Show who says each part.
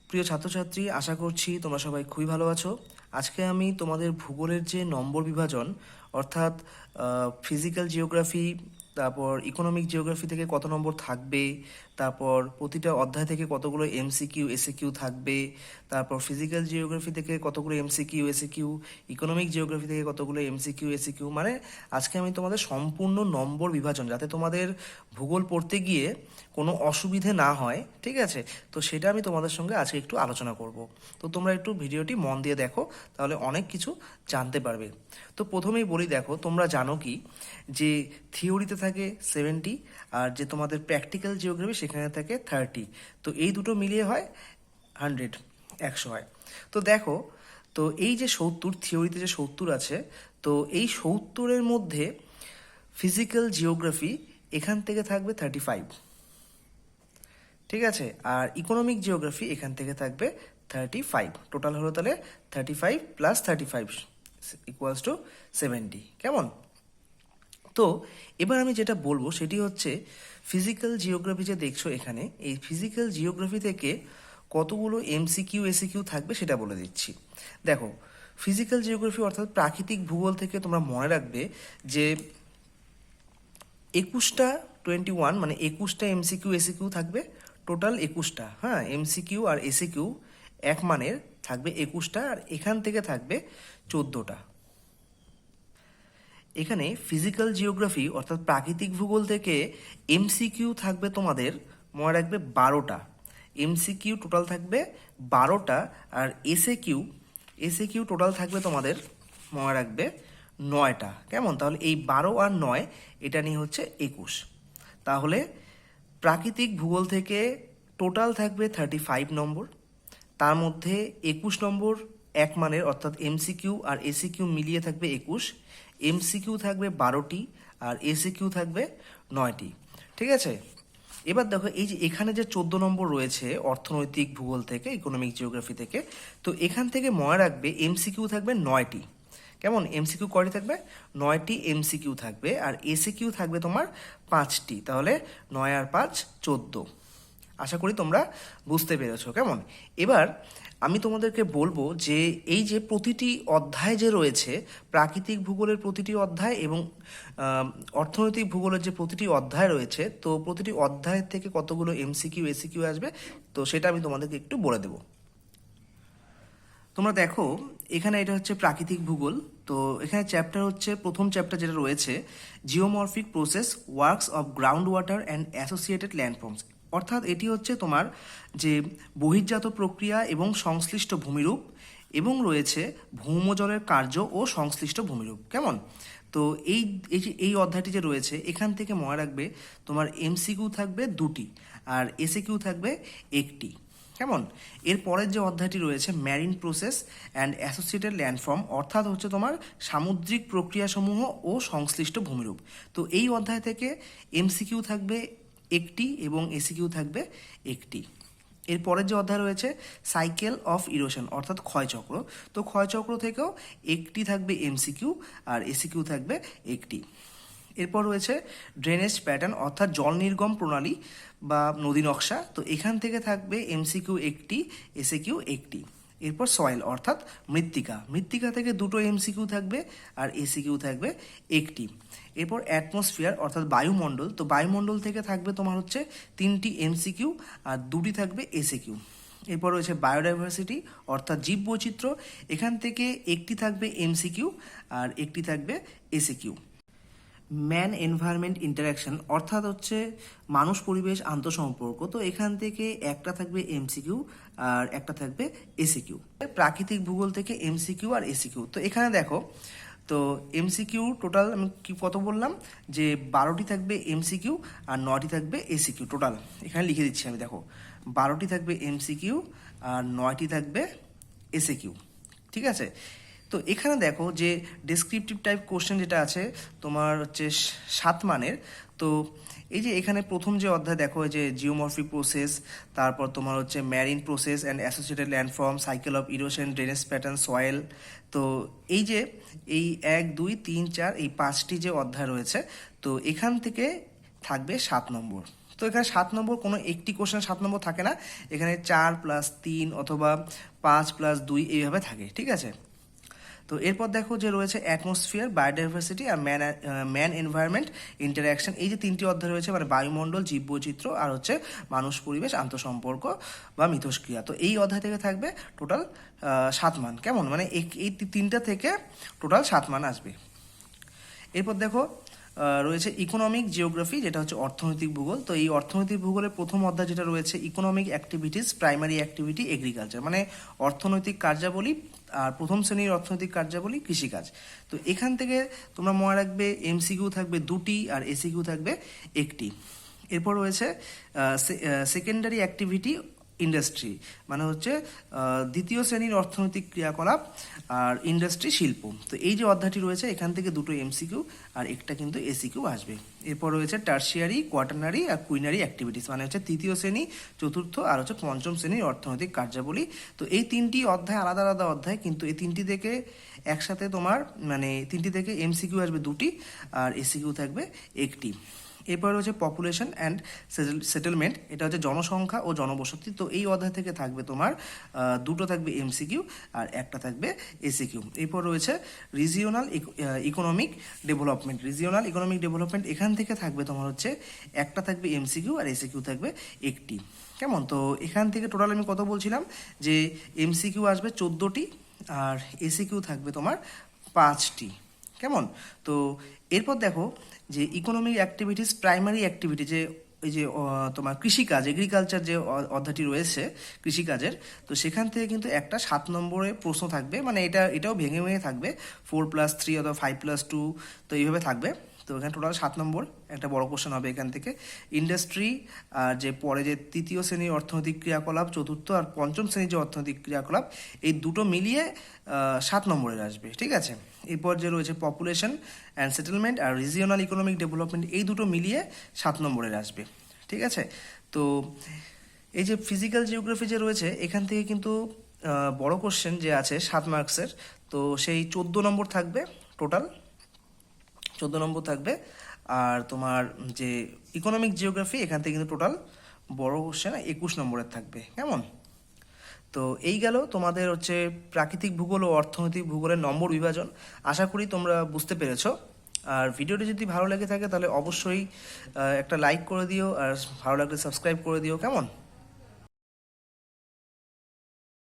Speaker 1: প্রিয় ছাত্রছাত্রী, আশা করছি তোমরা সবাই খুবই ভালো আছো। আজকে আমি তোমাদের ভূগোলের যে নম্বর বিভাজন অর্থাৎ ফিজিক্যাল জিওগ্রাফি, তারপর ইকোনমিক জিওগ্রাফি থেকে কত নম্বর থাকবে, তারপর প্রতিটা অধ্যায় থেকে কতগুলো এমসিকিউ এসিকিউ থাকবে, তারপর ফিজিক্যাল জিওগ্রাফি থেকে কতগুলো এমসিকিউ এসিকিউ, ইকোনমিক জিওগ্রাফি থেকে কতগুলো এমসিকিউ এসিকিউ, মানে আজকে আমি তোমাদের সম্পূর্ণ নম্বর বিভাজন, যাতে তোমাদের ভূগোল পড়তে গিয়ে কোনো অসুবিধে না হয়, ঠিক আছে? তো সেটা আমি তোমাদের সঙ্গে আজকে একটু আলোচনা করব। তো তোমরা একটু ভিডিওটি মন দিয়ে দেখো, তাহলে অনেক কিছু জানতে পারবে। তো প্রথমেই বলি, দেখো তোমরা জানো কি যে থিওরিতে থাকে 70, আর যে তোমাদের প্র্যাকটিক্যাল জিওগ্রাফি সেখানে থাকে 30। তো এই দুটো মিলিয়ে হয় 100, 100 হয়। তো দেখো, তো এই যে 70, থিওরিতে যে 70 আছে, তো এই 70-এর মধ্যে ফিজিক্যাল জিওগ্রাফি এখান থেকে থাকবে 35, ঠিক আছে? আর ইকোনমিক জিওগ্রাফি এখান থেকে থাকবে 35। টোটাল হলো তাহলে 35 প্লাস 35 ইকুয়ালস টু 70। কেমন? তো এবার আমি যেটা বলবো সেটি হচ্ছে ফিজিক্যাল জিওগ্রাফি যে দেখছো এখানে, এই ফিজিক্যাল জিওগ্রাফি থেকে কতগুলো এমসিকিউ এসিকিউ থাকবে সেটা বলে দিচ্ছি। দেখো, ফিজিক্যাল জিওগ্রাফি অর্থাৎ প্রাকৃতিক ভূগোল থেকে তোমরা মনে রাখবে যে 21টা 21 মানে 21টা এমসিকিউ এসিকিউ থাকবে, টোটাল 21টা। হ্যাঁ, এমসিকিউ আর এসিকিউ এক মানের থাকবে 21টা, আর এখান থেকে থাকবে 14টা। এখানে ফিজিক্যাল জিওগ্রাফি অর্থাৎ প্রাকৃতিক ভূগোল থেকে এমসিকিউ থাকবে তোমাদের মনে রাখবে 12টা। এমসিকিউ টোটাল থাকবে 12টা, আর এসএকিউ টোটাল থাকবে তোমাদের মনে রাখবে 9টা। কেমন? তাহলে এই 12 আর 9 এটা নিয়ে হচ্ছে 21। তাহলে প্রাকৃতিক ভূগোল থেকে টোটাল থাকবে 35 নম্বর, তার মধ্যে 21 নম্বর এক মানের অর্থাৎ এমসিকিউ আর এসিকিউ মিলিয়ে থাকবে 21। এমসিকিউ থাকবে 12টি আর এসিকিউ থাকবে 9টি, ঠিক আছে? এবার দেখো, এই যে এখানে যে 14 নম্বর রয়েছে অর্থনৈতিক ভূগোল থেকে, ইকোনমিক জিওগ্রাফি থেকে, তো এখান থেকে মনে রাখবে এমসিকিউ থাকবে 9টি। কেমন? এমসিকিউ কয়টি থাকবে? 9টি এমসিকিউ থাকবে, আর এসিকিউ থাকবে তোমার 5টি। তাহলে 9 আর 5 14। আশা করি তোমরা বুঝতে পেরেছো। কেমন? এবার আমি তোমাদেরকে বলবো যে এই যে প্রতিটি অধ্যায় যে রয়েছে, প্রাকৃতিক ভূগোলের প্রতিটি অধ্যায় এবং অর্থনৈতিক ভূগোলের যে প্রতিটি অধ্যায় রয়েছে, তো প্রতিটি অধ্যায় থেকে কতগুলো এমসিকিউ এসিকিউ আসবে, তো সেটা আমি তোমাদেরকে একটু বলে দেবো। তোমরা দেখো, এখানে এটা হচ্ছে প্রাকৃতিক ভূগোল। তো এখানে চ্যাপ্টার হচ্ছে, প্রথম চ্যাপ্টার যেটা রয়েছে, geomorphic process works of ground water and associated ল্যান্ডফর্মস। অর্থাৎ এটি হচ্ছে তোমার যে বহির্জাত প্রক্রিয়া এবং সংশ্লিষ্ট ভূমিরূপ, এবং রয়েছে ভৌমজলের কার্য ও সংশ্লিষ্ট ভূমিরূপ। কেমন? তো এই অধ্যায়টি যে রয়েছে, এখান থেকে মনে রাখবে তোমার এমসিকিউ থাকবে 2টি আর এসিকিউ থাকবে 1টি। কেমন? এর পরের যে অধ্যায়টি রয়েছে, marine process and associated landform, অর্থাৎ হচ্ছে তোমার সামুদ্রিক প্রক্রিয়াসমূহ ও সংশ্লিষ্ট ভূমিরূপ। তো এই অধ্যায় থেকে এমসিকিউ থাকবে 1টি এবং এসিকিউ থাকবে 1টি। এর পরের যে অধ্যায় রয়েছে, সাইকেল অফ ইরোশন অর্থাৎ ক্ষয়চক্র, তো ক্ষয়চক্র থেকেও 1টি থাকবে এমসিকিউ আর এসিকিউ থাকবে 1টি। এরপর রয়েছে ড্রেনেজ প্যাটার্ন অর্থাৎ জল নির্গম প্রণালী বা নদী নকশা, তো এখান থেকে থাকবে এমসিকিউ 1টি, এসিকিউ 1টি। এরপর সয়েল অর্থাৎ মৃত্তিকা থেকে 2টো এমসিকিউ থাকবে আর এসিকিউ থাকবে 1টি। এরপর অ্যাটমসফিয়ার অর্থাৎ বায়ুমণ্ডল, তো বায়ুমণ্ডল থেকে থাকবে তোমার হচ্ছে 3টি এমসিকিউ আর 2টি থাকবে এসিকিউ। এরপর রয়েছে বায়োডাইভার্সিটি অর্থাৎ জীববৈচিত্র্য, এখান থেকে 1টি থাকবে এমসিকিউ আর 1টি থাকবে এসিকিউ। ম্যান এনভায়রনমেন্ট ইন্টারাকশন অর্থাৎ হচ্ছে মানুষ পরিবেশ আন্তঃসম্পর্ক, তো এখান থেকে একটা থাকবে এমসিকিউ আর একটা থাকবে এসিকিউ। প্রাকৃতিক ভূগোল থেকে এমসিকিউ আর এসিকিউ, তো এখানে দেখো, তো এমসিকিউ টোটাল আমি কত বললাম যে 12টি থাকবে এমসিকিউ আর 9টি থাকবে এসিকিউ। টোটাল এখানে লিখে দিচ্ছি আমি, দেখো 12টি থাকবে এমসিকিউ আর 9টি থাকবে এসিকিউ, ঠিক আছে? তো এখানে দেখো যে ডেসক্রিপটিভ টাইপ কোশ্চেন যেটা আছে তোমার হচ্ছে 7 মানের। তো এই যে এখানে প্রথম যে অধ্যায় দেখো, যে জিওমরফিক প্রসেস, তারপর তোমার হচ্ছে marine process and associated landform, cycle of erosion, drainage pattern, soil. তো এই যে এই 1 2 3 4 এই 5টি যে অধ্যায় রয়েছে, তো এখান থেকে থাকবে 7 নম্বর। তো এখানে 7 নম্বর কোনো একটি কোশ্চেন 7 নম্বর থাকে না, এখানে 4+3 অথবা 5+2 এইভাবে থাকে, ঠিক আছে। তো এরপর দেখো যে রয়েছে অ্যাটমসফিয়ার, বায়োডাইভার্সিটি আর ম্যান এনভায়রনমেন্ট ইন্টারঅ্যাকশন। এই যে 3টি অধ্যায় রয়েছে, মানে বায়ুমণ্ডল, জীববৈচিত্র্য আর হচ্ছে মানুষ পরিবেশ আন্তঃসম্পর্ক বা মিথস্ক্রিয়া। তো এই অধ্যায় থেকে থাকবে টোটাল 7 মান। কেমন, মানে এই 3টা থেকে টোটাল 7 মান আসবে। এরপর দেখো রয়েছে ইকোনমিক জিওগ্রাফি, যেটা হচ্ছে অর্থনৈতিক ভূগোল। তো এই অর্থনৈতিক ভূগোলের প্রথম অধ্যায় যেটা রয়েছে economic activities, primary activity agriculture, মানে অর্থনৈতিক কার্যাবলী আর প্রথম শ্রেণীর অর্থনৈতিক কার্যাবলী কৃষিকাজ। তো এখান থেকে তোমরা মনে রাখবে এমসিকিউ থাকবে 2টি আর এসিকিউ থাকবে 1টি। এরপর রয়েছে সেকেন্ডারি অ্যাক্টিভিটি ইন্ডাস্ট্রি, মানে হচ্ছে দ্বিতীয় শ্রেণীর অর্থনৈতিক ক্রিয়াকলাপ আর ইন্ডাস্ট্রি শিল্প। তো এই যে অধ্যায়টি রয়েছে এখান থেকে 2টো এমসিকিউ আর একটা কিন্তু এসিকিউ আসবে। এরপর রয়েছে টার্সিয়ারি, কোয়াটারনারি আর কুইনারি অ্যাক্টিভিটিস, মানে হচ্ছে তৃতীয় শ্রেণী, চতুর্থ আর হচ্ছে পঞ্চম শ্রেণীর অর্থনৈতিক কার্যাবলী। তো এই 3টি অধ্যায় আলাদা আলাদা অধ্যায়, কিন্তু এই 3টি থেকে একসাথে তোমার মানে 3টি থেকে এমসিকিউ আসবে 2টি আর এসিকিউ থাকবে 1টি। এরপর হচ্ছে পপুলেশন অ্যান্ড সেটেলমেন্ট, এটা হচ্ছে জনসংখ্যা ও জনবসতি। তো এই অধ্যায় থেকে থাকবে তোমার 2টো থাকবে এমসিকিউ আর একটা থাকবে এসিকিউ। এরপর রয়েছে রিজিওনাল ইকোনমিক ডেভেলপমেন্ট, এখান থেকে থাকবে তোমার হচ্ছে একটা থাকবে এমসিকিউ আর এসিকিউ থাকবে 1টি। কেমন, তো এখান থেকে টোটাল আমি কত বলছিলাম যে এমসিকিউ আসবে 14টি আর এসিকিউ থাকবে তোমার 5টি। কেমন, তো এরপর দেখো যে ইকোনমিক অ্যাক্টিভিটিস, প্রাইমারি অ্যাক্টিভিটি, যে এই যে তোমার কৃষিকাজ, এগ্রিকালচার যে অধ্যায়টি রয়েছে কৃষিকাজের, তো সেখান থেকে কিন্তু একটা 7 নম্বরে প্রশ্ন থাকবে, মানে এটাও ভেঙে ভেঙে থাকবে 4+3 অথবা 5+2, তো এইভাবে থাকবে। তো এখানে টোটাল 7 নম্বর একটা বড় কোশ্চেন হবে এখান থেকে। ইন্ডাস্ট্রি আর যে পরে যে তৃতীয় শ্রেণীর অর্থনৈতিক ক্রিয়াকলাপ, চতুর্থ আর পঞ্চম শ্রেণীর যে অর্থনৈতিক ক্রিয়াকলাপ, এই দুটো মিলিয়ে 7 নম্বরের আসবে, ঠিক আছে। এরপর যে রয়েছে পপুলেশন অ্যান্ড সেটেলমেন্ট আর রিজিওনাল ইকোনমিক ডেভেলপমেন্ট, এই দুটো মিলিয়ে 7 নম্বরের আসবে, ঠিক আছে। তো এই যে ফিজিক্যাল জিওগ্রাফি যে রয়েছে এখান থেকে কিন্তু বড় কোশ্চেন যে আছে 7 মার্কসের, তো সেই 14 নম্বর থাকবে, টোটাল 14 নম্বর থাকবে। আর তোমার যে ইকোনমিক জিওগ্রাফি এখান থেকে কিন্তু টোটাল বড় কোশ্চেন 21 নম্বরের থাকবে। কেমন, তো এই গেল তোমাদের হচ্ছে প্রাকৃতিক ভূগোল ও অর্থনৈতিক ভূগোলের নম্বর বিভাজন। আশা করি তোমরা বুঝতে পেরেছো। আর ভিডিওটি যদি ভালো লেগে থাকে তাহলে অবশ্যই একটা লাইক করে দিও, আর ভালো লাগলে সাবস্ক্রাইব করে দিও। কেমন।